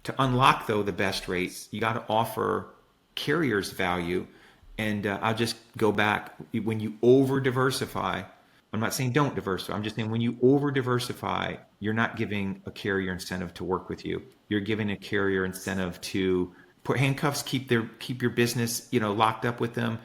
To unlock, though, the best rates, you got to offer carriers value. And I'll just go back. When you over diversify, I'm not saying don't diversify. I'm just saying when you over diversify, you're not giving a carrier incentive to work with you. You're giving a carrier incentive to put handcuffs, keep your business, locked up with them.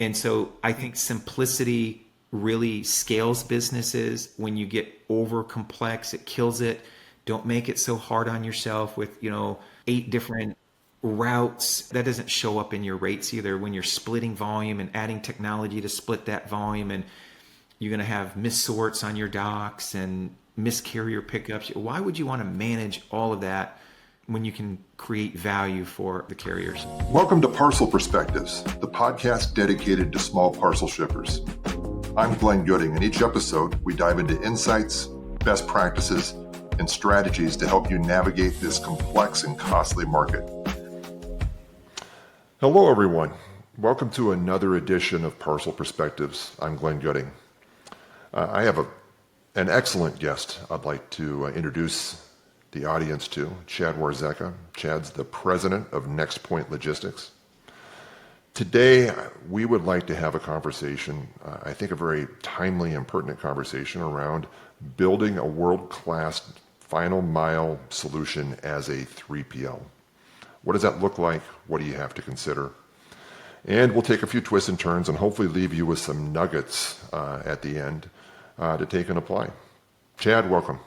And so I think simplicity really scales businesses. When you get over complex, it kills it. Don't make it so hard on yourself with, 8 different routes. That doesn't show up in your rates either. When you're splitting volume and adding technology to split that volume, and you're going to have missorts on your docks and miscarrier pickups. Why would you want to manage all of that when you can create value for the carriers? Welcome to Parcel Perspectives, the podcast dedicated to small parcel shippers. I'm Glenn Gooding, and each episode we dive into insights, best practices, and strategies to help you navigate this complex and costly market. Hello, everyone. Welcome to another edition of Parcel Perspectives. I'm Glenn Gooding. I have an excellent guest I'd like to introduce the audience to, Chad Warzecha. Chad's the president of Next Point Logistics. Today, we would like to have a conversation, I think a very timely and pertinent conversation around building a world-class final mile solution as a 3PL. What does that look like? What do you have to consider? And we'll take a few twists and turns and hopefully leave you with some nuggets at the end to take and apply. Chad, welcome.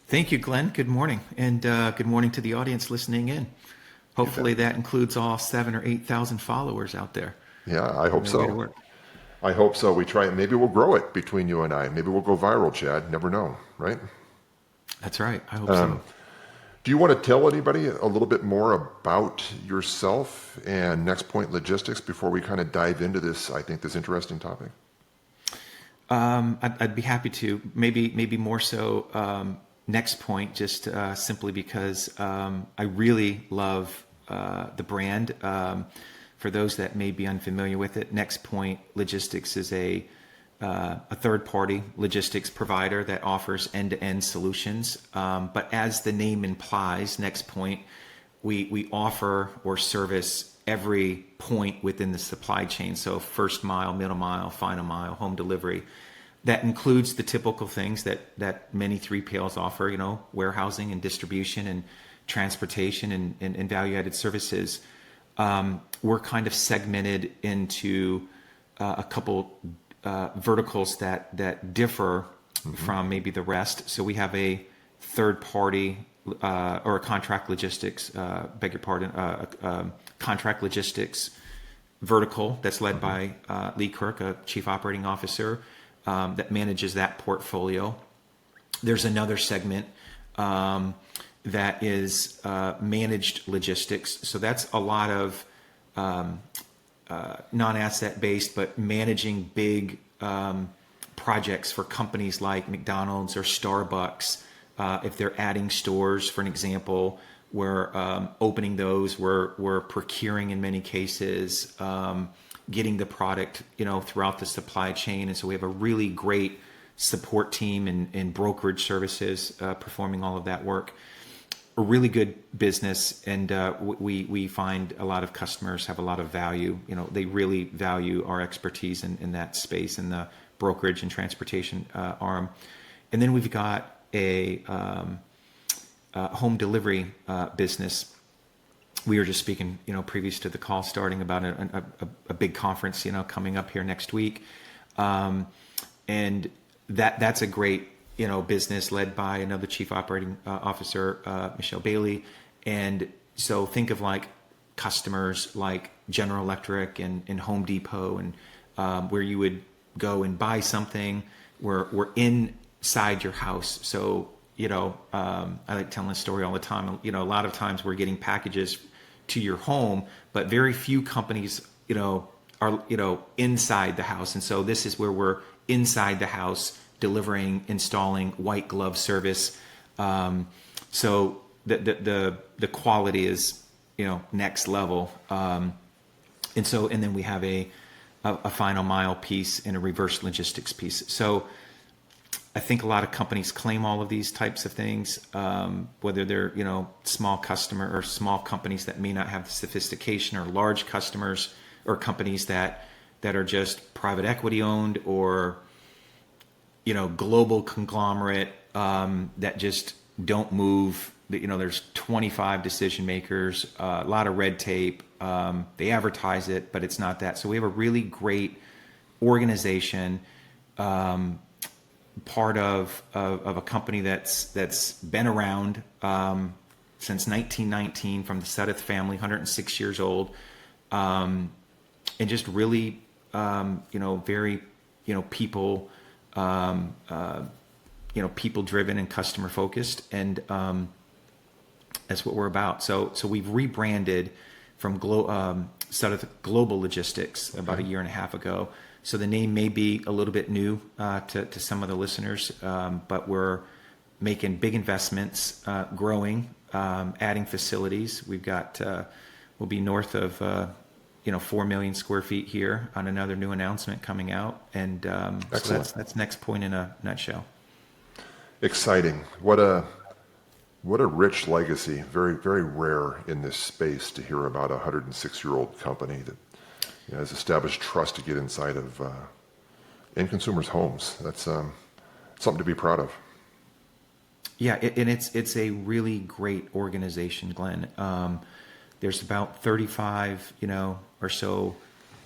Thank you, Glenn. Good morning. And good morning to the audience listening in. Hopefully that includes all 7,000 or 8,000 followers out there. Yeah, I hope so. I hope so. We try it. Maybe we'll grow it between you and I. Maybe we'll go viral, Chad. Never know, right? That's right. I hope so. Do you want to tell anybody a little bit more about yourself and Next Point Logistics before we kind of dive into this, I think, this interesting topic? I'd be happy to. Maybe more so Next Point, just simply because I really love the brand. For those that may be unfamiliar with it, Next Point Logistics is a third-party logistics provider that offers end-to-end solutions. But as the name implies, Next Point, we offer or service every point within the supply chain. So first mile, middle mile, final mile, home delivery. That includes the typical things that many 3PLs offer, warehousing and distribution and transportation and value-added services. We're kind of segmented into a couple verticals that differ from maybe the rest. So we have a third party or a contract logistics, contract logistics vertical that's led by Lee Kirk, a chief operating officer that manages that portfolio. There's another segment that is managed logistics. So that's a lot of non-asset based, but managing big projects for companies like McDonald's or Starbucks. If they're adding stores, for an example, we're opening those, we're procuring in many cases, getting the product, throughout the supply chain. And so we have a really great support team and brokerage services performing all of that work. A really good business, and we find a lot of customers have a lot of value. They really value our expertise in that space, in the brokerage and transportation arm. And then we've got a home delivery business. We were just speaking, previous to the call starting, about a big conference, coming up here next week, and that's a great business led by another chief operating officer, Michelle Bailey. And so think of like customers like General Electric and Home Depot, and where you would go and buy something. We're inside your house. So, I like telling this story all the time. A lot of times we're getting packages to your home, but very few companies, are, inside the house. And so this is where we're inside the house, delivering, installing, white glove service. So the quality is, next level. And then we have a final mile piece and a reverse logistics piece. So I think a lot of companies claim all of these types of things, whether they're, small customer or small companies that may not have the sophistication, or large customers or companies that are just private equity owned, or, global conglomerate, that just don't move. There's 25 decision makers, a lot of red tape. They advertise it, but it's not that. So we have a really great organization, part of a company that's been around since 1919, from the Sedith family, 106 years old, and just really very people people driven and customer focused, and that's what we're about. So we've rebranded from Sedith Global Logistics about a year and a half ago. So the name may be a little bit new to some of the listeners, but we're making big investments, growing, adding facilities. We've got we'll be north of 4 million square feet here on another new announcement coming out, and so that's next point in a nutshell. Exciting! What a rich legacy. Very, very rare in this space to hear about a 106-year-old company that has established trust to get inside of end consumers' homes. That's something to be proud of. Yeah, and it's a really great organization, Glenn. There's about 35, or so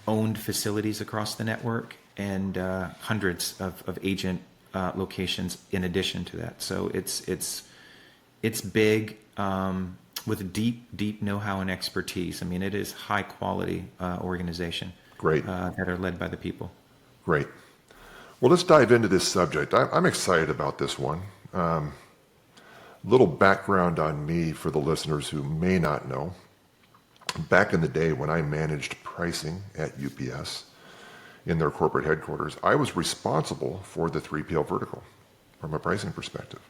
owned facilities across the network, and hundreds of agent locations in addition to that. So it's big, with deep know-how and expertise. I mean, it is high quality organization. Great. That are led by the people. Great. Well, let's dive into this subject. I'm excited about this one. Little background on me for the listeners who may not know. Back in the day when I managed pricing at UPS in their corporate headquarters, I was responsible for the 3PL vertical from a pricing perspective.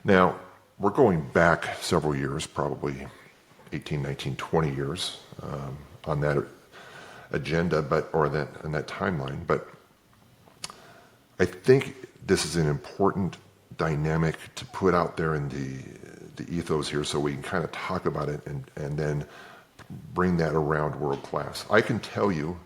Now, we're going back several years, probably 18, 19, 20 years on that agenda, in that timeline. But I think this is an important dynamic to put out there in the ethos here, so we can kind of talk about it and then bring that around world class. I can tell you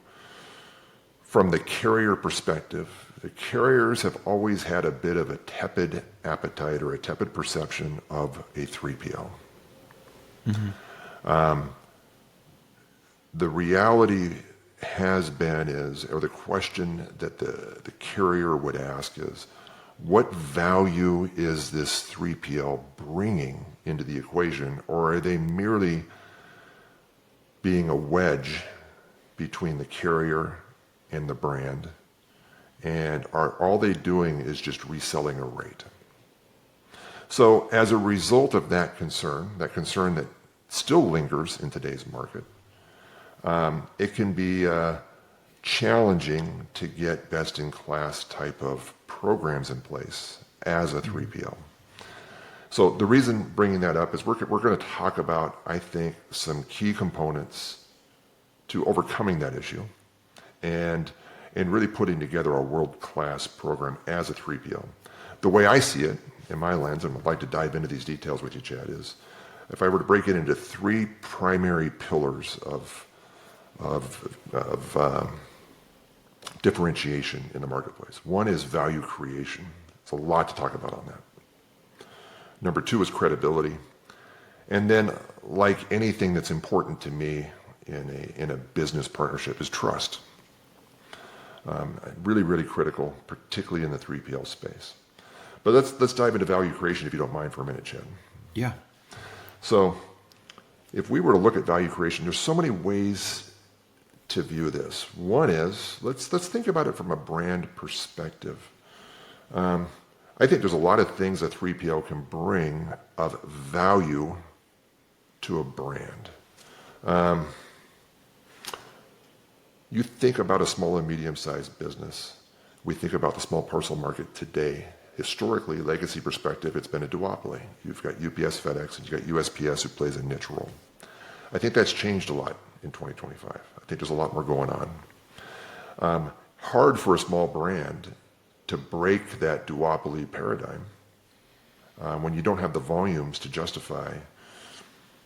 from the carrier perspective, the carriers have always had a bit of a tepid appetite or a tepid perception of a 3PL. Mm-hmm. The reality has been or the question that the carrier would ask is, what value is this 3PL bringing into the equation, or are they merely being a wedge between the carrier and the brand, and all they doing is just reselling a rate? So as a result of that concern that still lingers in today's market, it can be challenging to get best-in-class type of programs in place as a 3PL. So the reason bringing that up is we're going to talk about, I think, some key components to overcoming that issue and really putting together a world-class program as a 3PL. The way I see it in my lens, and I'd like to dive into these details with you, Chad, is if I were to break it into three primary pillars of differentiation in the marketplace. One is value creation. There's a lot to talk about on that. Number two is credibility. And then, like anything that's important to me in a business partnership, is trust. Really, really critical, particularly in the 3PL space. But let's dive into value creation, if you don't mind, for a minute, Chad. Yeah. So if we were to look at value creation, there's so many ways to view this. One is, let's think about it from a brand perspective. I think there's a lot of things a 3PL can bring of value to a brand. You think about a small and medium-sized business. We think about the small parcel market today. Historically, legacy perspective, it's been a duopoly. You've got UPS, FedEx, and you've got USPS, who plays a niche role. I think that's changed a lot in 2025. I think there's a lot more going on. Hard for a small brand to break that duopoly paradigm, when you don't have the volumes to justify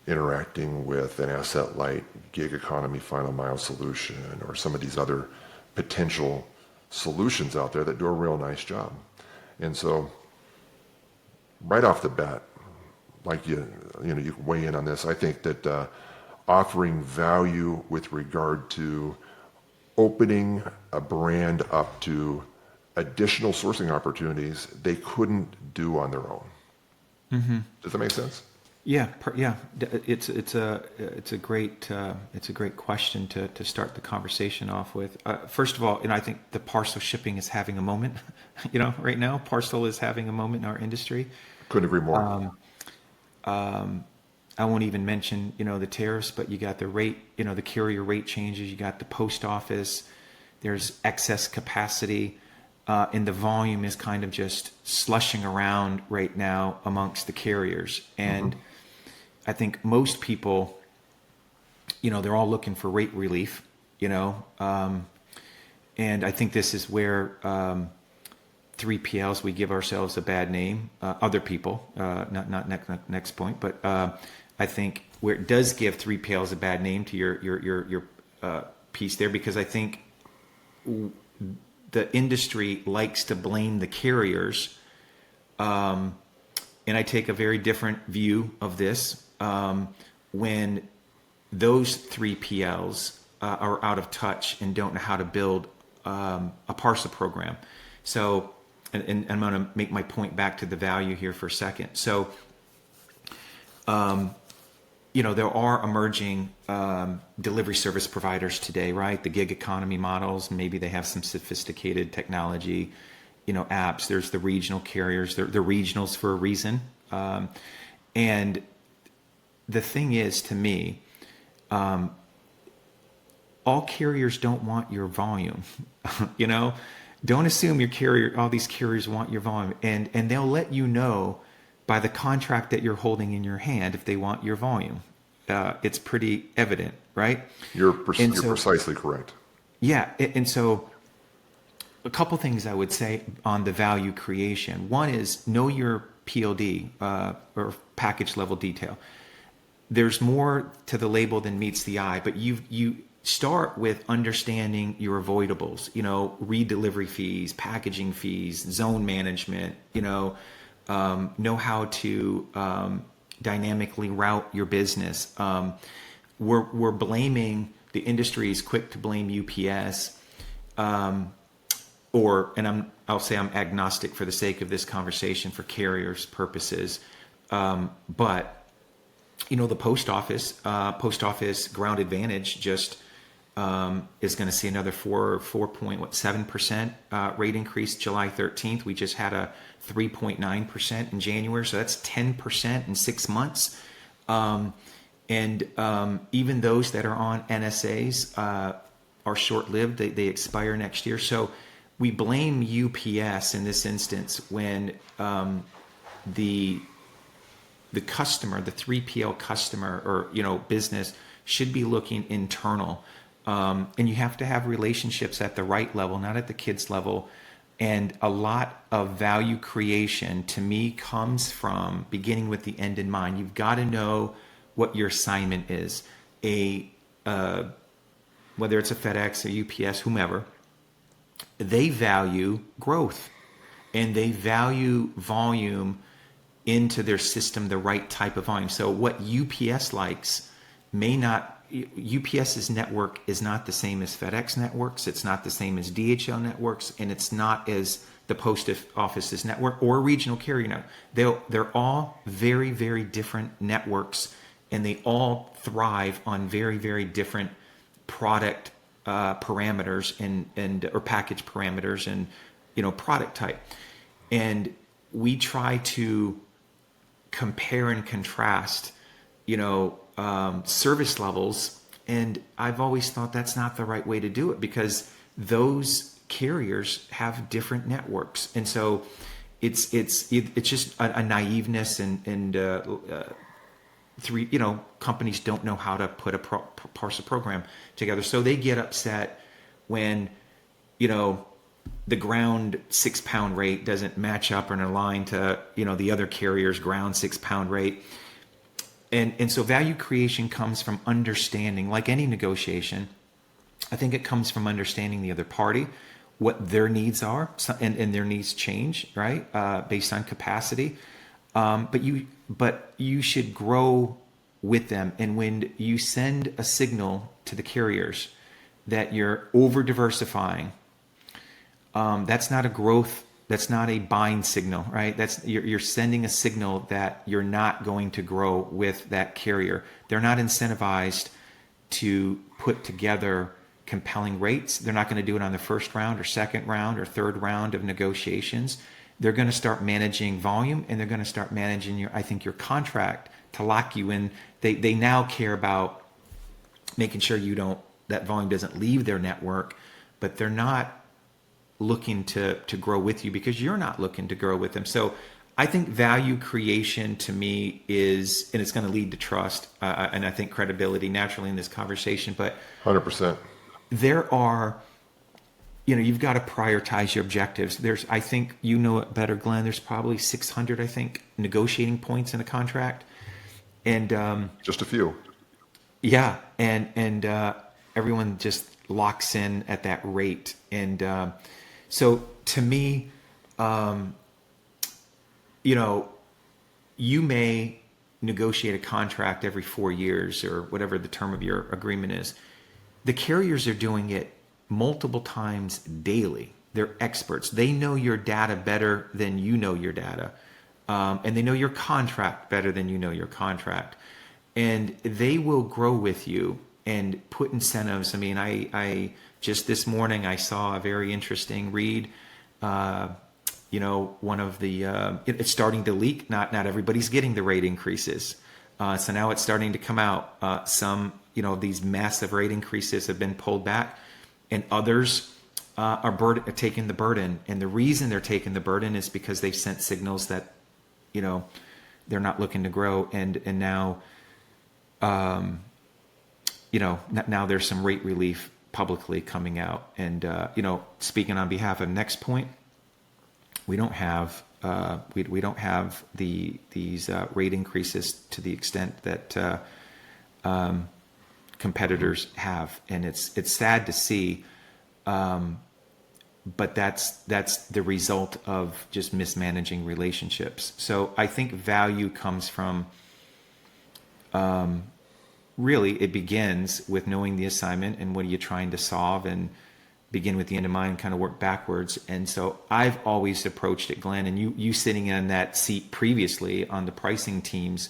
interacting with an asset-light gig economy final mile solution or some of these other potential solutions out there that do a real nice job. And so right off the bat, like you can weigh in on this, I think that offering value with regard to opening a brand up to additional sourcing opportunities they couldn't do on their own. Mm-hmm. Does that make sense? Yeah, yeah. It's a great question to start the conversation off with. First of all, I think the parcel shipping is having a moment. Right now, parcel is having a moment in our industry. Couldn't agree more. I won't even mention the tariffs, but you got the rate, the carrier rate changes. You got the post office. There's excess capacity. And the volume is kind of just slushing around right now amongst the carriers. And I think most people, they're all looking for rate relief, and I think this is where 3PLs, we give ourselves a bad name, other people, not next point, but I think where it does give 3PLs a bad name to your piece there, because I think the industry likes to blame the carriers, and I take a very different view of this. When those 3PLs are out of touch and don't know how to build a parcel program. So, and I'm going to make my point back to the value here for a second. So, there are emerging delivery service providers today, right? The gig economy models, maybe they have some sophisticated technology, apps. There's the regional carriers. They're regionals for a reason. And the thing is, to me, all carriers don't want your volume. Don't assume all these carriers want your volume, and they'll let you know by the contract that you're holding in your hand if they want your volume. It's pretty evident, right? You're precisely correct. Yeah, and so a couple things I would say on the value creation. One is know your PLD, or package level detail. There's more to the label than meets the eye, but you start with understanding your avoidables, redelivery fees, packaging fees, zone management, know how to dynamically route your business. We're blaming, the industry is quick to blame UPS, I'll say I'm agnostic for the sake of this conversation for carriers purposes, but the post office ground advantage just is going to see another 4.7% rate increase July 13th. We just had a 3.9% in January, so that's 10% in 6 months. And even those that are on NSAs are short-lived. They expire next year. So we blame UPS in this instance when the customer, the 3PL customer or business should be looking internal. And you have to have relationships at the right level, not at the kids level. And a lot of value creation to me comes from beginning with the end in mind. You've got to know what your assignment is. Whether it's a FedEx, a UPS, whomever, they value growth and they value volume into their system, the right type of volume. So what UPS likes may not, UPS's network is not the same as FedEx networks. It's not the same as DHL networks, and it's not as the post office's network or regional carrier network. They're all very, very different networks, and they all thrive on very, very different product parameters and or package parameters and product type. And we try to compare and contrast service levels, and I've always thought that's not the right way to do it, because those carriers have different networks, and so it's just a naiveness and companies don't know how to put a parcel program together, so they get upset when the ground 6-pound rate doesn't match up or align to, the other carrier's ground 6-pound rate. And so value creation comes from understanding, like any negotiation, I think it comes from understanding the other party, what their needs are, and their needs change, right? Based on capacity. But you should grow with them. And when you send a signal to the carriers that you're over-diversifying, that's not a growth, that's not a buying signal, right? You're sending a signal that you're not going to grow with that carrier. They're not incentivized to put together compelling rates. They're not going to do it on the first round or second round or third round of negotiations. They're going to start managing volume, and they're going to start managing your contract to lock you in. They now care about making sure that volume doesn't leave their network, but they're not looking to grow with you because you're not looking to grow with them. So I think value creation to me is, and it's going to lead to trust, and I think credibility naturally in this conversation, but 100%. There are, you've got to prioritize your objectives. I think it better, Glenn, there's probably 600, I think, negotiating points in a contract. And just a few. Yeah. And everyone just locks in at that rate. And so to me, you may negotiate a contract every 4 years or whatever the term of your agreement is. The carriers are doing it multiple times daily. They're experts. They know your data better than you know your data. And they know your contract better than you know your contract. And they will grow with you and put incentives. I mean, I just this morning, I saw a very interesting read. One of the, it's starting to leak. Not everybody's getting the rate increases. So now it's starting to come out. Some, these massive rate increases have been pulled back, and others are taking the burden. And the reason they're taking the burden is because they've sent signals that, they're not looking to grow. And now, now there's some rate relief publicly coming out. And, speaking on behalf of Next Point, we don't have we don't have these rate increases to the extent that competitors have, and it's sad to see, but that's the result of just mismanaging relationships. So I think value comes from really it begins with knowing the assignment and what are you trying to solve, and begin with the end in mind, kind of work backwards. And so I've always approached it, Glenn, and you sitting in that seat previously on the pricing teams,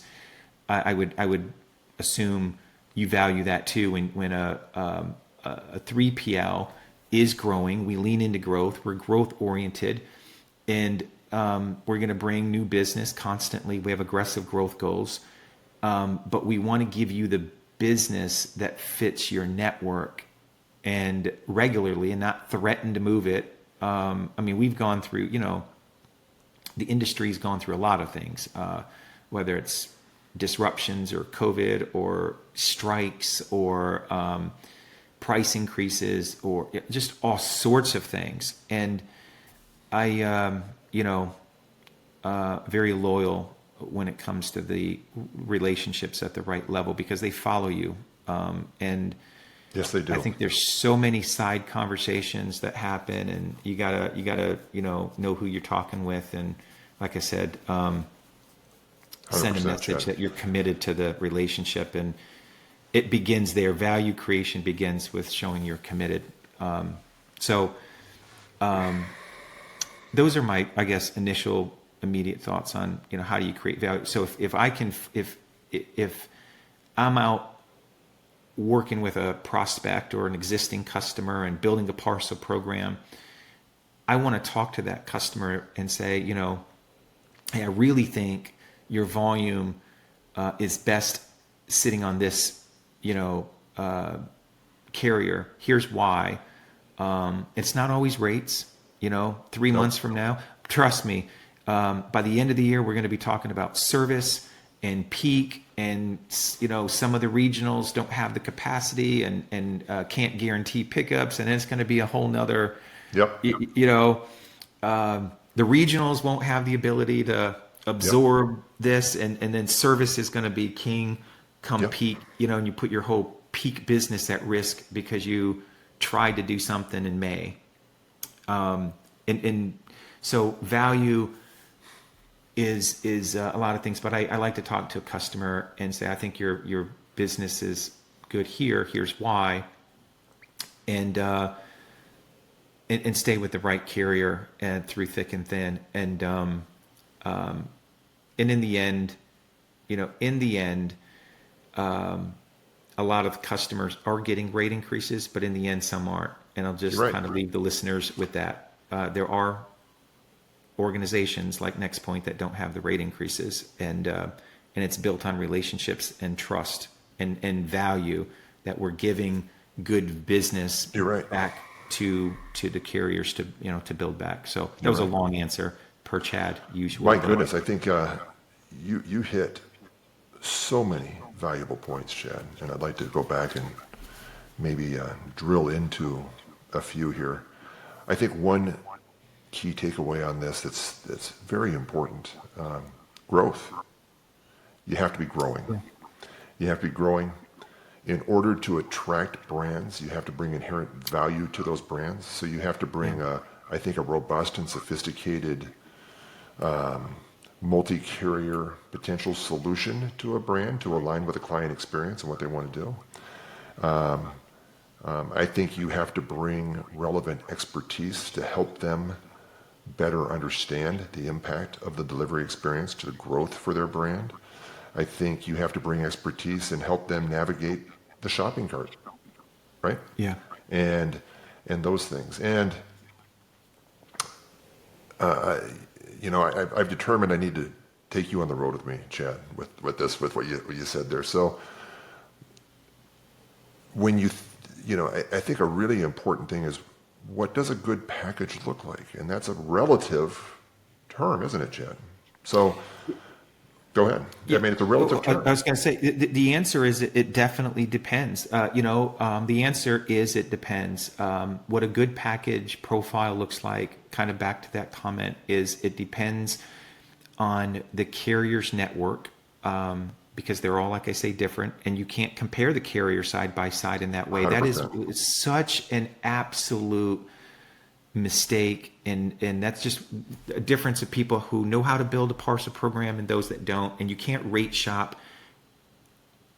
I would assume you value that too. When a 3PL is growing, we lean into growth. We're growth oriented, and we're going to bring new business constantly. We have aggressive growth goals, but we want to give you the business that fits your network and regularly, and not threaten to move it. We've gone through, the industry's gone through a lot of things, whether it's disruptions or COVID or strikes or price increases or just all sorts of things. And I, very loyal when it comes to the relationships at the right level, because they follow you. And yes, they do. I think there's so many side conversations that happen, and you gotta know who you're talking with, and like I said, send a message that you're committed to the relationship, and it begins there. Value creation begins with showing you're committed. Those are my, I guess, initial immediate thoughts on how do you create value. So if I'm out working with a prospect or an existing customer and building a parcel program, I want to talk to that customer and say, hey, I really think your volume is best sitting on this, carrier. Here's why. It's not always rates, 3 months from now. Trust me, by the end of the year, we're going to be talking about service and peak, and some of the regionals don't have the capacity and can't guarantee pickups, and then it's going to be a whole nother Yep. You know, the regionals won't have the ability to absorb this, and then service is going to be king come Yep. peak, and you put your whole peak business at risk because you tried to do something in May. And so value is a lot of things, but I like to talk to a customer and say, I think your business is good here. Here's why. And stay with the right carrier and through thick and thin. And in the end, a lot of customers are getting rate increases, but in the end, some aren't. And I'll just Right. kind of leave the listeners with that. There are organizations like Next Point that don't have the rate increases, and it's built on relationships and trust and value that we're giving good business You're right. back to the carriers to build back. So that was a long answer per Chad usual. My goodness, I think you hit so many valuable points, Chad, and I'd like to go back and maybe drill into a few here. I think one key takeaway on this that's very important: growth. You have to be growing. Yeah. You have to be growing. In order to attract brands, you have to bring inherent value to those brands. So you have to bring, I think, a robust and sophisticated multi-carrier potential solution to a brand to align with the client experience and what they want to do. I think you have to bring relevant expertise to help them better understand the impact of the delivery experience to the growth for their brand. I think you have to bring expertise and help them navigate the shopping cart, right? Yeah. And those things. And I've determined I need to take you on the road with me, Chad, with what you said there. So when I think a really important thing is, what does a good package look like? And that's a relative term, isn't it, Chad? So go ahead. Yeah. I mean, it's a relative term. I was going to say the answer is it definitely depends. The answer is it depends. What a good package profile looks like, kind of back to that comment, is it depends on the carrier's network, because they're all, like I say, different, and you can't compare the carrier side by side in that way. 100%. That is such an absolute mistake, and that's just a difference of people who know how to build a parcel program and those that don't. And you can't rate shop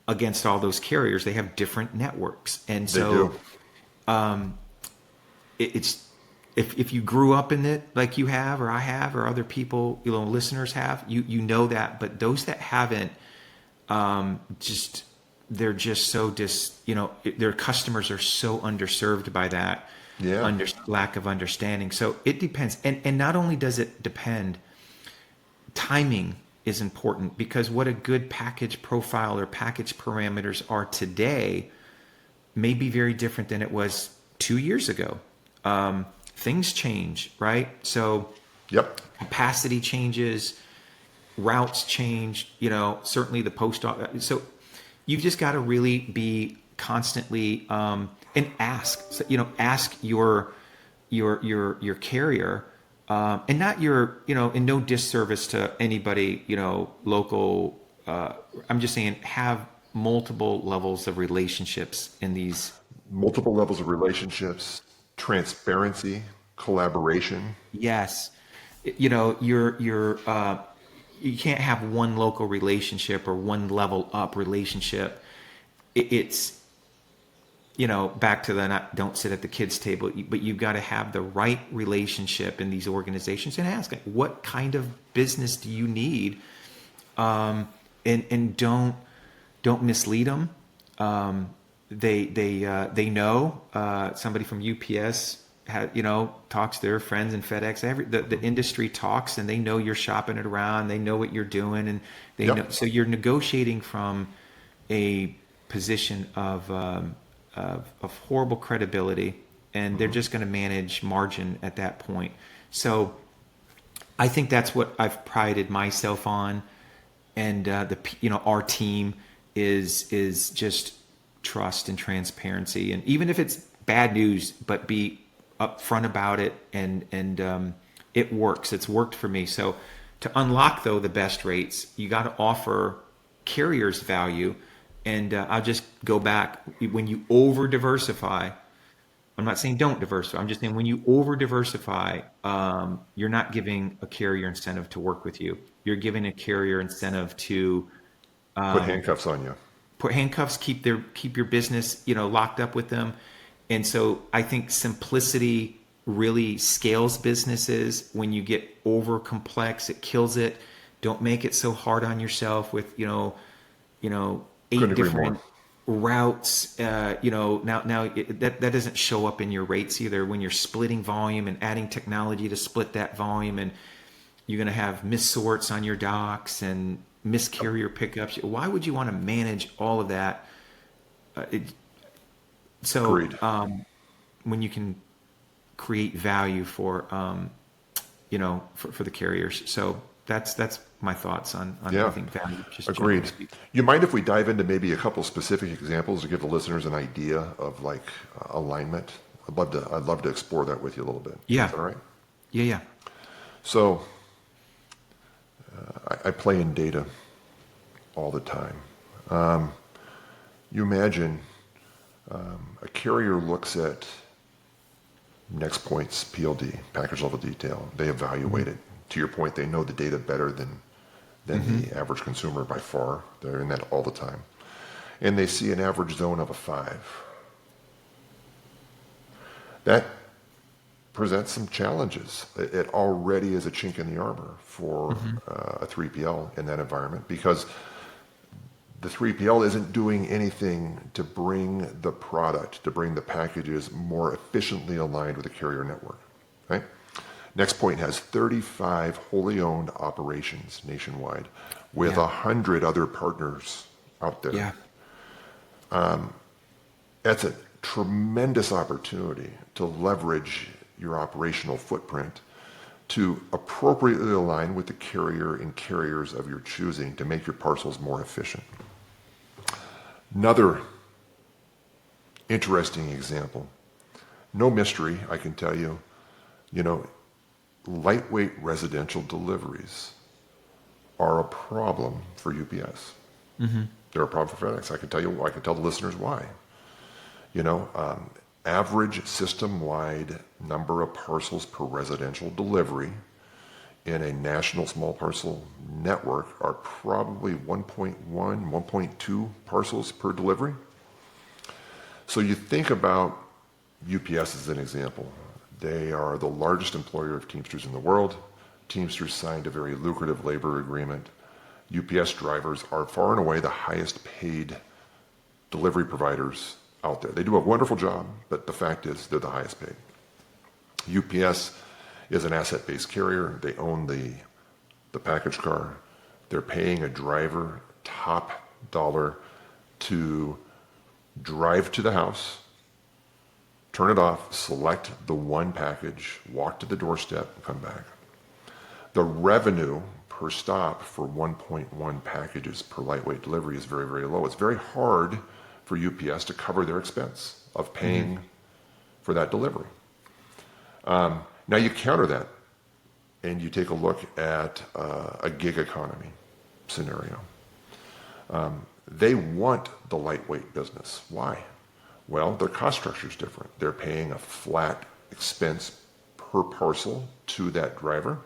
against all those carriers. They have different networks, and so it's if you grew up in it like you have, or I have, or other people, listeners have, you know that. But those that haven't, they're just so their customers are so underserved by that. Yeah. Lack of understanding. So it depends. And not only does it depend, timing is important, because what a good package profile or package parameters are today may be very different than it was 2 years ago. Things change, right? So capacity changes, routes change, certainly the post office. So you've just got to really be constantly, and ask your carrier, and not in no disservice to anybody, local. I'm just saying, have multiple levels of relationships in these. Multiple levels of relationships, transparency, collaboration. Yes. You can't have one local relationship or one level up relationship. It's, back to don't sit at the kids' table, but you've got to have the right relationship in these organizations and ask, what kind of business do you need? And don't mislead them. They know, somebody from UPS talks to their friends in FedEx. The industry talks, and they know you're shopping it around. They know what you're doing, and they know. So you're negotiating from a position of horrible credibility, and they're just going to manage margin at that point. So I think that's what I've prided myself on, and our team is just trust and transparency. And even if it's bad news, but be upfront about it, and it works. It's worked for me. So to unlock though the best rates, you got to offer carriers value. And I'll just go back when you over diversify. I'm not saying don't diversify. I'm just saying when you over diversify, you're not giving a carrier incentive to work with you. You're giving a carrier incentive to Put handcuffs on you. put handcuffs, keep your business, locked up with them. And so I think simplicity really scales businesses. When you get over complex, it kills it. Don't make it so hard on yourself with, eight Couldn't agree different more. routes. That doesn't show up in your rates either when you're splitting volume and adding technology to split that volume, and you're going to have missorts on your docks and miscarrier pickups. Why would you want to manage all of that? Agreed. When you can create value for the carriers. So that's my thoughts on Yeah. I think value. Just Agreed. generally speaking. You mind if we dive into maybe a couple specific examples to give the listeners an idea of like alignment? I'd love to explore that with you a little bit. Yeah. Is that all right? Yeah. So I play in data all the time. You imagine a carrier looks at next points, PLD, package level detail. They evaluate it. To your point, they know the data better than the average consumer by far. They're in that all the time. And they see an average zone of a 5. That presents some challenges. It already is a chink in the armor for a 3PL in that environment, because the 3PL isn't doing anything to bring the product, to bring the packages more efficiently aligned with the carrier network, right? Next Point has 35 wholly owned operations nationwide with 100 other partners out there. Yeah. That's a tremendous opportunity to leverage your operational footprint to appropriately align with the carrier and carriers of your choosing to make your parcels more efficient. Another interesting example. No mystery, I can tell you, lightweight residential deliveries are a problem for UPS. They're a problem for FedEx. I can tell the listeners why. Average system-wide number of parcels per residential delivery in a national small parcel network are probably 1.1, 1.2 parcels per delivery. So you think about UPS as an example. They are the largest employer of Teamsters in the world. Teamsters signed a very lucrative labor agreement. UPS drivers are far and away the highest paid delivery providers out there. They do a wonderful job, but the fact is they're the highest paid. UPS is an asset-based carrier. They own the package car. They're paying a driver top dollar to drive to the house, turn it off, select the one package, walk to the doorstep, and come back. The revenue per stop for 1.1 packages per lightweight delivery is very, very low. It's very hard for UPS to cover their expense of paying for that delivery. Now you counter that and you take a look at a gig economy scenario. They want the lightweight business. Why? Well, their cost structure is different. They're paying a flat expense per parcel to that driver.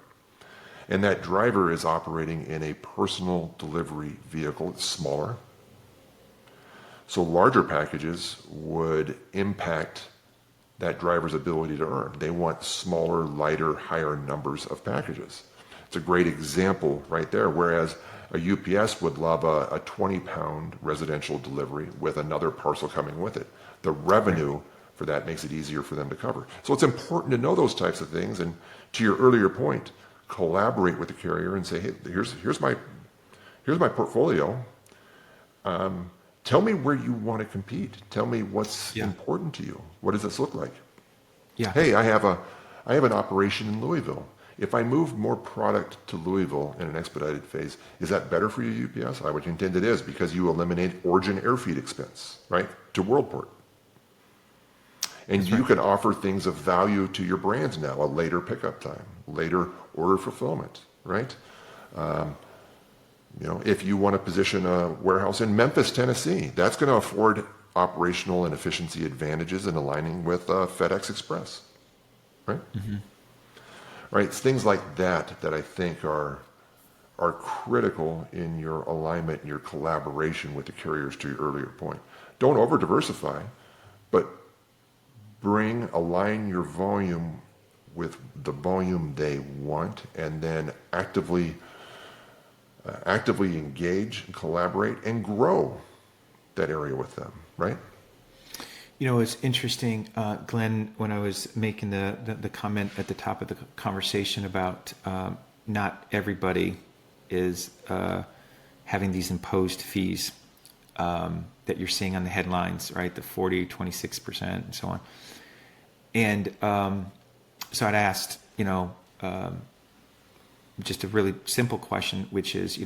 And that driver is operating in a personal delivery vehicle. It's smaller. So larger packages would impact that driver's ability to earn. They want smaller, lighter, higher numbers of packages. It's a great example right there. Whereas a UPS would love a 20-pound residential delivery with another parcel coming with it. The revenue for that makes it easier for them to cover. So it's important to know those types of things. And to your earlier point, collaborate with the carrier and say, hey, here's my portfolio. Tell me where you want to compete. Tell me what's important to you. What does this look like? Yeah. Hey, I have an operation in Louisville. If I move more product to Louisville in an expedited phase, is that better for you, UPS? I would contend it is, because you eliminate origin airfeed expense, right, to Worldport. And That's you right. can offer things of value to your brands now, a later pickup time, later order fulfillment, right? If you want to position a warehouse in Memphis, Tennessee, that's going to afford operational and efficiency advantages in aligning with FedEx Express, right? Mm-hmm. Right, it's things like that I think are critical in your alignment and your collaboration with the carriers. To your earlier point, don't over diversify, but align your volume with the volume they want, and then actively engage and collaborate and grow that area with them, right? It's interesting, Glenn, when I was making the comment at the top of the conversation about not everybody is having these imposed fees that you're seeing on the headlines, right? The 40, 26% and so on. And so I'd asked, just a really simple question, which is,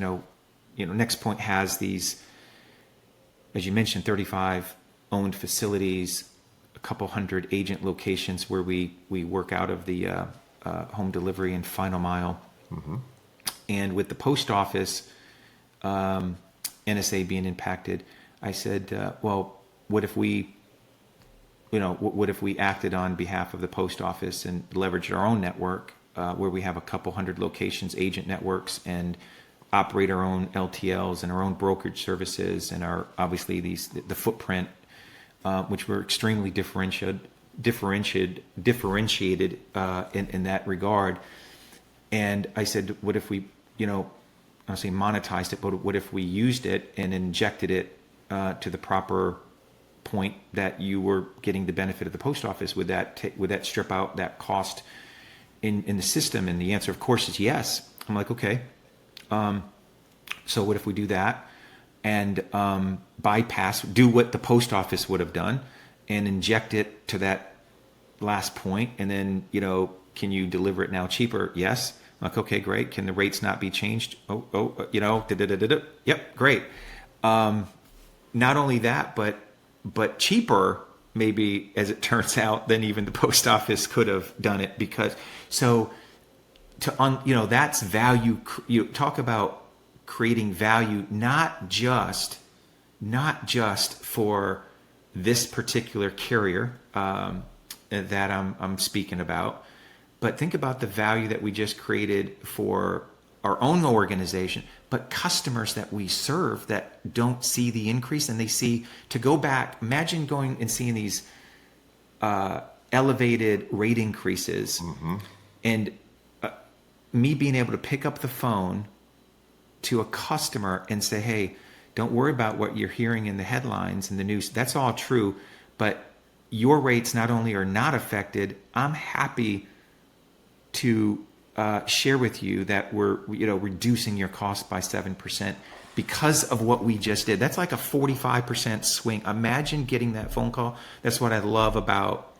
Next Point has these, as you mentioned, 35 owned facilities, a couple hundred agent locations where we work out of the home delivery and final mile. Mm-hmm. And with the post office, NSA being impacted, I said, well, what if we acted on behalf of the post office and leveraged our own network, where we have a couple hundred locations, agent networks, and operate our own LTLs and our own brokerage services, and our obviously the footprint, which we're extremely differentiated in that regard. And I said, what if we, I'll say monetized it, but what if we used it and injected it to the proper point that you were getting the benefit of the post office? Would that strip out that cost in the system? And the answer, of course, is yes. I'm like, okay. So what if we do that and do what the post office would have done and inject it to that last point, and then can you deliver it now cheaper? Yes. I'm like, okay, great. Can the rates not be changed? Yep, great. Not only that, but cheaper, maybe, as it turns out, than even the post office could have done it. Because that's value. You talk about creating value, not just for this particular carrier that I'm speaking about, but think about the value that we just created for our own organization, but customers that we serve that don't see the increase, and they see, to go back, imagine going and seeing these elevated rate increases, mm-hmm. and me being able to pick up the phone to a customer and say, hey, don't worry about what you're hearing in the headlines and the news. That's all true, but your rates not only are not affected, I'm happy to share with you that we're reducing your cost by 7% because of what we just did. That's like a 45% swing. Imagine getting that phone call. That's what I love about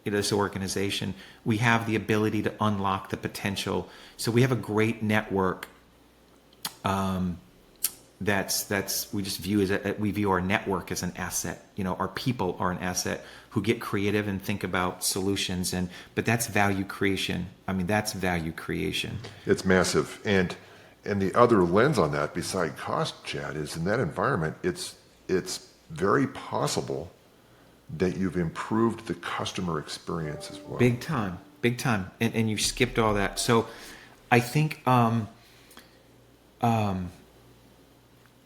this organization. We have the ability to unlock the potential. So we have a great network. We view our network as an asset. Our people are an asset who get creative and think about solutions, but that's value creation. I mean, that's value creation. It's massive. And the other lens on that, beside cost, Chad, is in that environment, it's very possible that you've improved the customer experience as well. Big time. And you skipped all that. So I think,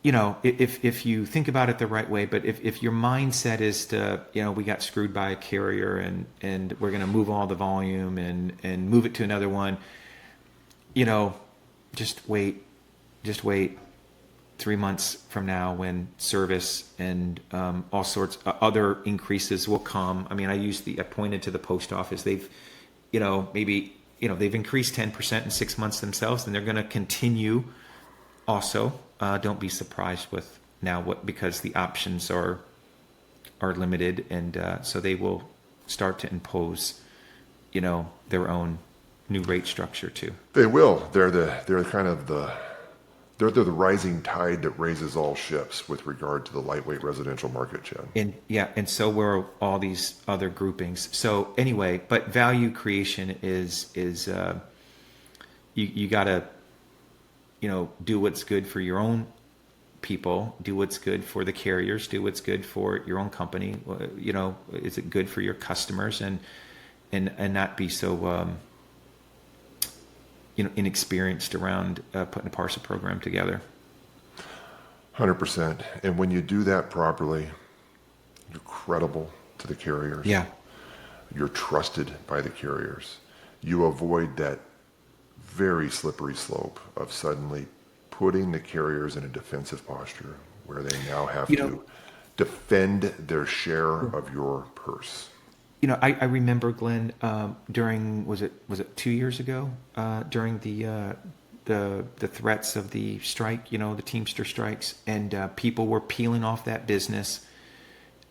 if you think about it the right way, but if your mindset is to, we got screwed by a carrier and we're going to move all the volume and move it to another one, just wait 3 months from now when service and all sorts of other increases will come. I mean, I pointed to the post office. They've, maybe, they've increased 10% in 6 months themselves, and they're going to continue also. Don't be surprised with now because the options are limited, and so they will start to impose, their own new rate structure too. They will. They're kind of the They're the rising tide that raises all ships with regard to the lightweight residential market, Chad. And so were all these other groupings. So anyway, but value creation is you got to do what's good for your own people, do what's good for the carriers, do what's good for your own company. Is it good for your customers, and not be so inexperienced around putting a parcel program together. 100%. And when you do that properly, you're credible to the carriers. Yeah. You're trusted by the carriers. You avoid that very slippery slope of suddenly putting the carriers in a defensive posture where they now have to defend their share of your purse. I remember, Glenn, during was it 2 years ago, during the threats of the strike, the Teamster strikes, and people were peeling off that business,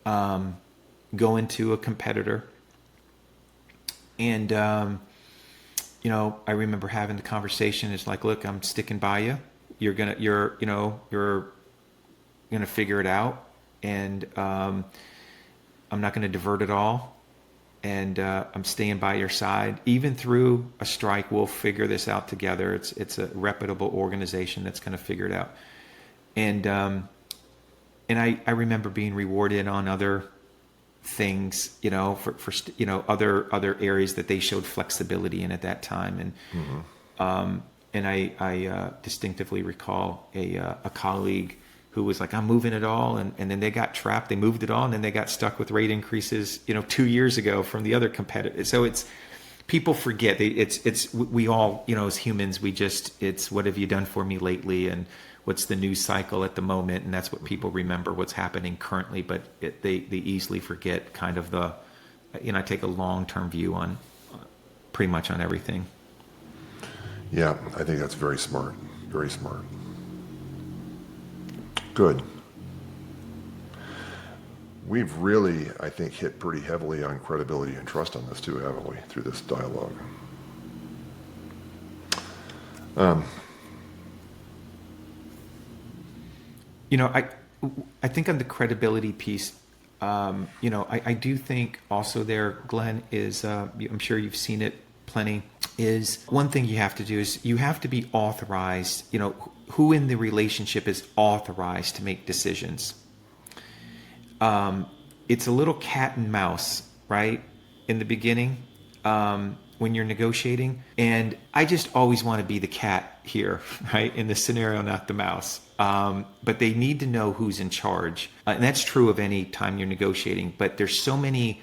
going to a competitor, and I remember having the conversation. It's like, look, I'm sticking by you. You're gonna figure it out, and I'm not gonna divert it all. And I'm staying by your side. Even through a strike, we'll figure this out together. It's a reputable organization that's going to figure it out. And I remember being rewarded on other things, for other areas that they showed flexibility in at that time. And I distinctly recall a colleague who was like, I'm moving it all. And then they got trapped. They moved it all. And then they got stuck with rate increases, 2 years ago from the other competitor. So people forget. We all, as humans, it's what have you done for me lately? And what's the news cycle at the moment? And that's what people remember, what's happening currently. But they easily forget kind of I take a long-term view on pretty much on everything. Yeah, I think that's very smart. Very smart. Good. We've really, I think, hit pretty heavily on credibility and trust on this too, haven't we, through this dialogue? I think on the credibility piece, I do think also there, Glenn, is, I'm sure you've seen it plenty, is one thing you have to do is you have to be authorized, who in the relationship is authorized to make decisions. It's a little cat and mouse, right? In the beginning, when you're negotiating. And I just always want to be the cat here, right? In this scenario, not the mouse. But they need to know who's in charge. And that's true of any time you're negotiating. But there's so many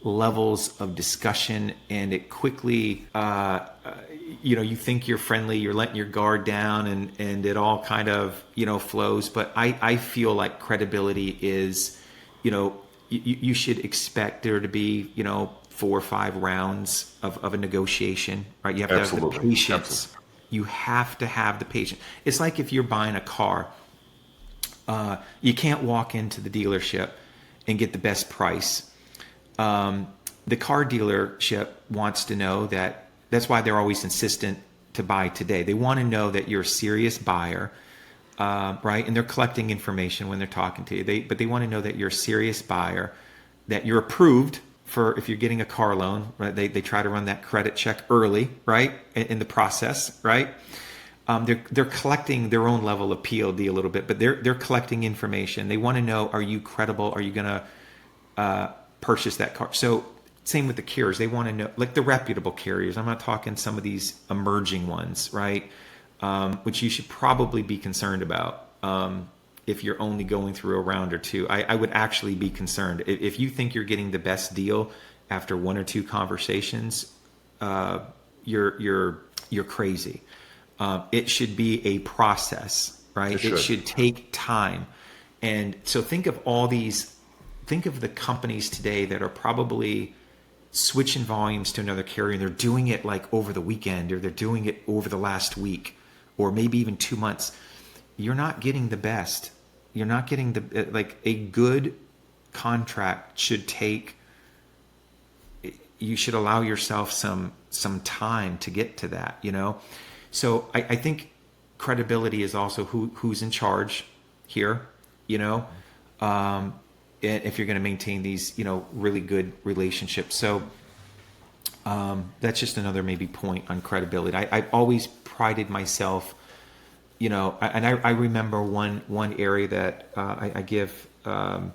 levels of discussion, and it quickly, you think you're friendly, you're letting your guard down, and it all kind of, flows. But I feel like credibility is, you should expect there to be, 4 or 5 rounds of a negotiation, right? You have to Absolutely. have the patience. Absolutely. You have to have the patience. It's like if you're buying a car, you can't walk into the dealership and get the best price. The car dealership wants to know that's why they're always insistent to buy today. They want to know that you're a serious buyer, right? And they're collecting information when they're talking to you. But they want to know that you're a serious buyer, that you're approved for if you're getting a car loan, right? They try to run that credit check early, right? In the process, right? They're collecting their own level of PLD a little bit, but they're collecting information. They want to know, are you credible? Are you going to purchase that car? So same with the carriers. They want to know, like the reputable carriers. I'm not talking some of these emerging ones, right? Which you should probably be concerned about if you're only going through a round or two. I would actually be concerned. If you think you're getting the best deal after 1 or 2 conversations, you're crazy. It should be a process, right? It should take time. And so think of the companies today that are probably switching volumes to another carrier, and they're doing it like over the weekend, or they're doing it over the last week, or maybe even 2 months. You're not getting the best. You're not getting like a good contract should take. You should allow yourself some time to get to that, So I think credibility is also who's in charge here, you know, if you're going to maintain these, really good relationships. So that's just another maybe point on credibility. I always prided myself, and I remember one area that I give one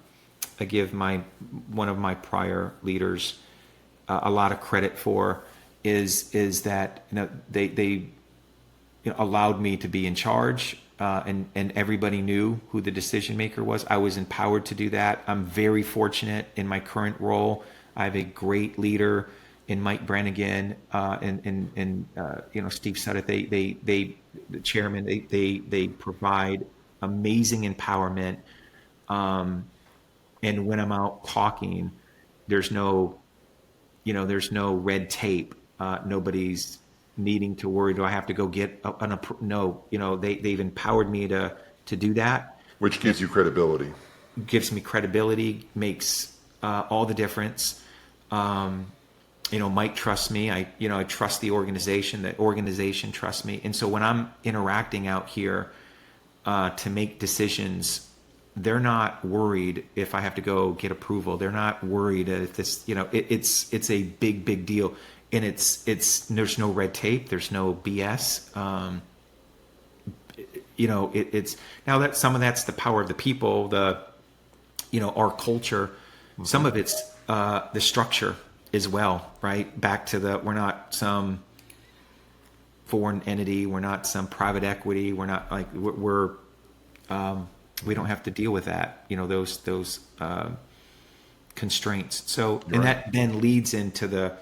of my prior leaders a lot of credit for is that they allowed me to be in charge, and everybody knew who the decision maker was. I was empowered to do that. I'm very fortunate in my current role. I have a great leader in Mike Brannigan and Steve Sutter. They the chairman. They provide amazing empowerment. And when I'm out talking, there's no red tape. Nobody's needing to worry. Do I have to go get no? They've empowered me to do that, Which gives you credibility. Gives me credibility, makes all the difference. Mike trusts me. I trust the organization. The organization trusts me. And so when I'm interacting out here to make decisions, they're not worried if I have to go get approval. They're not worried if this, it's a big deal, and it's there's no red tape. There's no BS. It's now that some of that's the power of the people, our culture. Mm-hmm. Some of it's the structure as well, right? Back to we're not some foreign entity. We're not some private equity. We're not like we don't have to deal with that, those constraints. So, and that then leads into the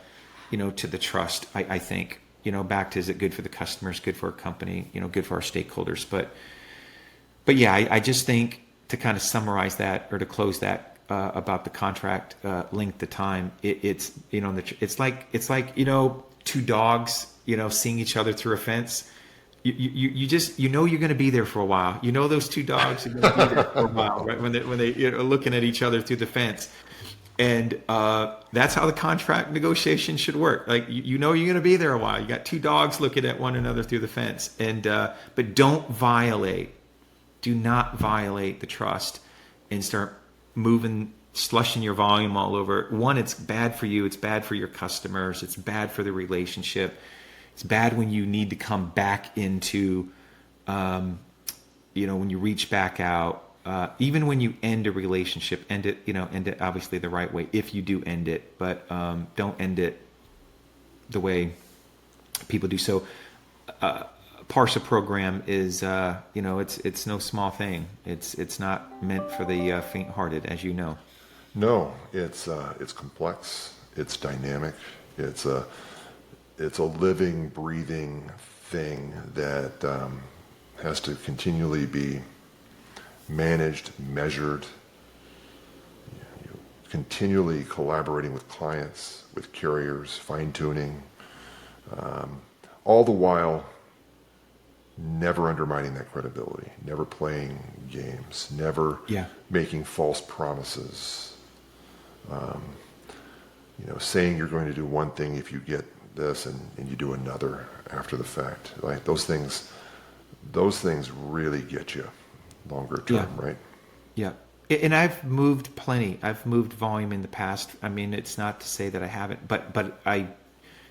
trust, I think, back to, is it good for the customers, good for our company, good for our stakeholders. But yeah, I just think to kind of summarize that or to close that about the contract length of time, it's like two dogs, seeing each other through a fence. You just you're going to be there for a while. Those two dogs are going to be there for a while, right? When they are looking at each other through the fence, and that's how the contract negotiation should work. Like you're going to be there a while. You got two dogs looking at one another through the fence, and but do not violate the trust, and start slushing your volume all over. One, it's bad for you. It's bad for your customers. It's bad for the relationship. It's bad when you need to come back into, when you reach back out, even when you end a relationship, end it obviously the right way if you do end it, but don't end it the way people do. So, Parcel program is, it's no small thing. It's not meant for the faint-hearted, as you know. No, it's complex. It's dynamic. It's a living, breathing thing that has to continually be managed, measured, continually collaborating with clients, with carriers, fine-tuning, all the while never undermining that credibility, never playing games, never making false promises, saying you're going to do one thing if you get this and you do another after the fact. Like those things really get you longer term, right? Yeah. And I've moved plenty. I've moved volume in the past. I mean, it's not to say that I haven't, but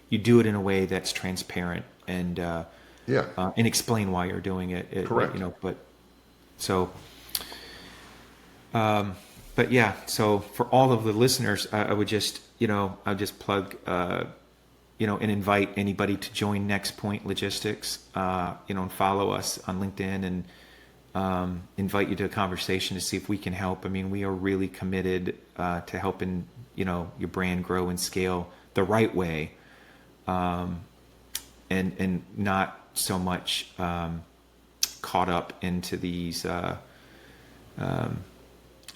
you do it in a way that's transparent and and explain why you're doing it. Correct. But yeah. So for all of the listeners, I would just plug. And invite anybody to join Next Point Logistics, and follow us on LinkedIn, and invite you to a conversation to see if we can help. I mean, we are really committed to helping, your brand grow and scale the right way, and not so much caught up into these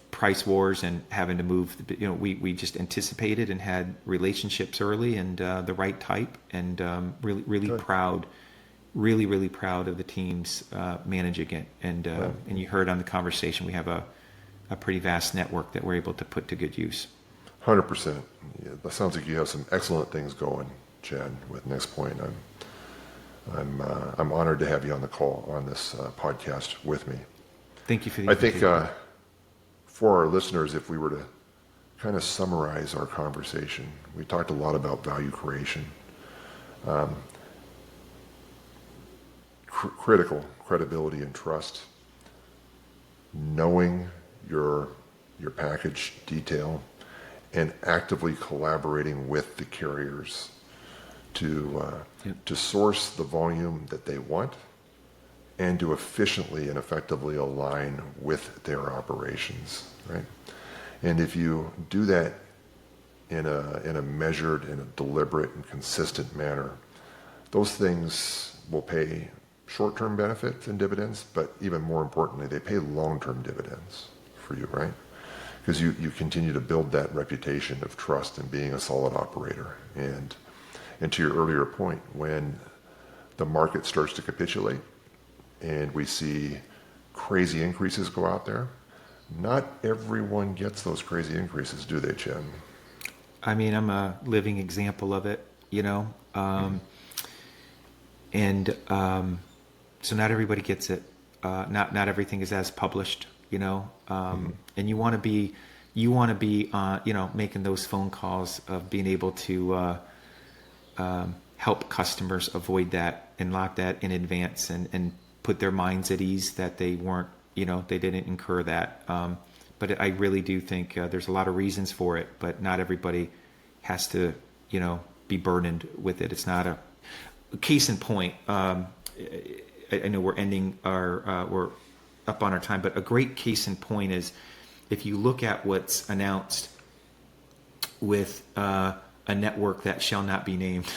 price wars and having to move. We just anticipated and had relationships early and the right type, and really Good. proud, really proud of the teams managing it. And and you heard on the conversation, we have a pretty vast network that we're able to put to good use. 100%. Yeah, that sounds like you have some excellent things going, Chad, with Next Point. I'm honored to have you on the call on this podcast with me. Thank you for the I think invitation. for our listeners, if we were to kind of summarize our conversation, we talked a lot about value creation, critical credibility and trust, knowing your package detail, and actively collaborating with the carriers to source the volume that they want and to efficiently and effectively align with their operations, right? And if you do that in a measured, in a deliberate and consistent manner, those things will pay short-term benefits and dividends, but even more importantly, they pay long-term dividends for you, right? Because you continue to build that reputation of trust and being a solid operator. And to your earlier point, when the market starts to capitulate and we see crazy increases go out there, not everyone gets those crazy increases, do they, Chad? I mean, I'm a living example of it, so not everybody gets it. Not everything is as published, and you want to be, making those phone calls of being able to help customers avoid that and lock that in advance and put their minds at ease that they weren't, they didn't incur that. But I really do think there's a lot of reasons for it, but not everybody has to, be burdened with it. It's not a case in point. I know we're ending we're up on our time, but a great case in point is if you look at what's announced with a network that shall not be named,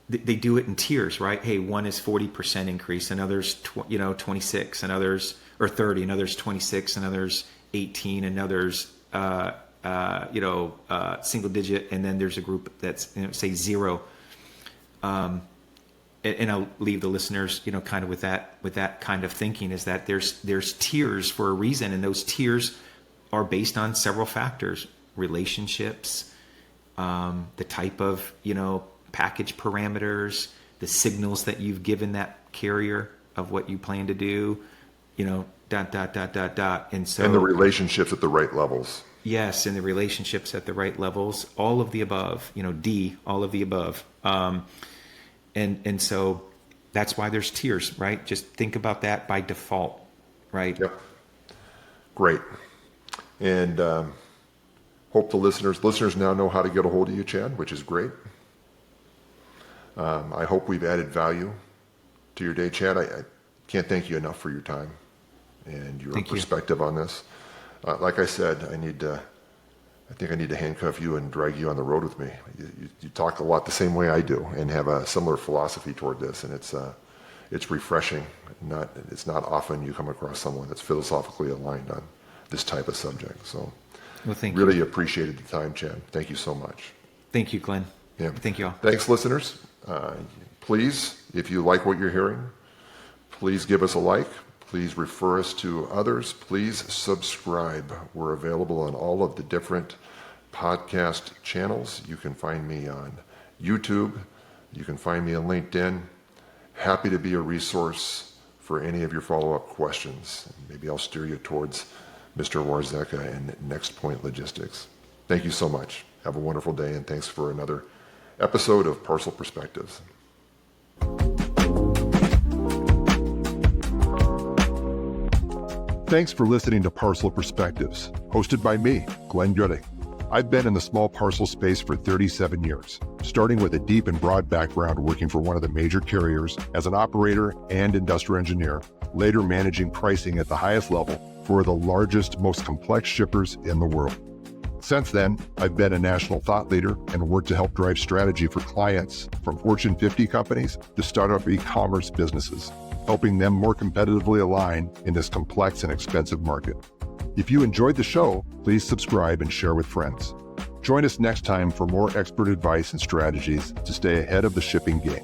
they do it in tiers, right? Hey, one is 40% increase, another's 26, and others or 30, and others 26, and others 18, and others single digit, and then there's a group that's say 0. And I'll leave the listeners, kind of with that kind of thinking, is that there's tiers for a reason, and those tiers are based on several factors: relationships, the type of package parameters, the signals that you've given that carrier of what you plan to do, and so And the relationships at the right levels. Yes, and the relationships at the right levels, all of the above, all of the above. And so that's why there's tiers, right? Just think about that by default, right? Yep. Great. And hope the listeners now know how to get a hold of you, Chad, which is great. I hope we've added value to your day, Chad. I can't thank you enough for your time and your perspective on this. Like I said, I think I need to handcuff you and drag you on the road with me. You talk a lot the same way I do and have a similar philosophy toward this, and it's refreshing. It's not often you come across someone that's philosophically aligned on this type of subject. So, really appreciated the time, Chad. Thank you so much. Thank you, Glenn. Yeah. Thank you all. Thanks, listeners. Please, if you like what you're hearing, please give us a like. Please refer us to others. Please subscribe. We're available on all of the different podcast channels. You can find me on YouTube. You can find me on LinkedIn. Happy to be a resource for any of your follow-up questions. Maybe I'll steer you towards Mr. Warzecha and Next Point Logistics. Thank you so much. Have a wonderful day, and thanks for another episode of Parcel Perspectives. Thanks for listening to Parcel Perspectives, hosted by me, Glenn Gooding. I've been in the small parcel space for 37 years, starting with a deep and broad background working for one of the major carriers as an operator and industrial engineer, later managing pricing at the highest level for the largest, most complex shippers in the world. Since then, I've been a national thought leader and worked to help drive strategy for clients from Fortune 50 companies to startup e-commerce businesses, helping them more competitively align in this complex and expensive market. If you enjoyed the show, please subscribe and share with friends. Join us next time for more expert advice and strategies to stay ahead of the shipping game.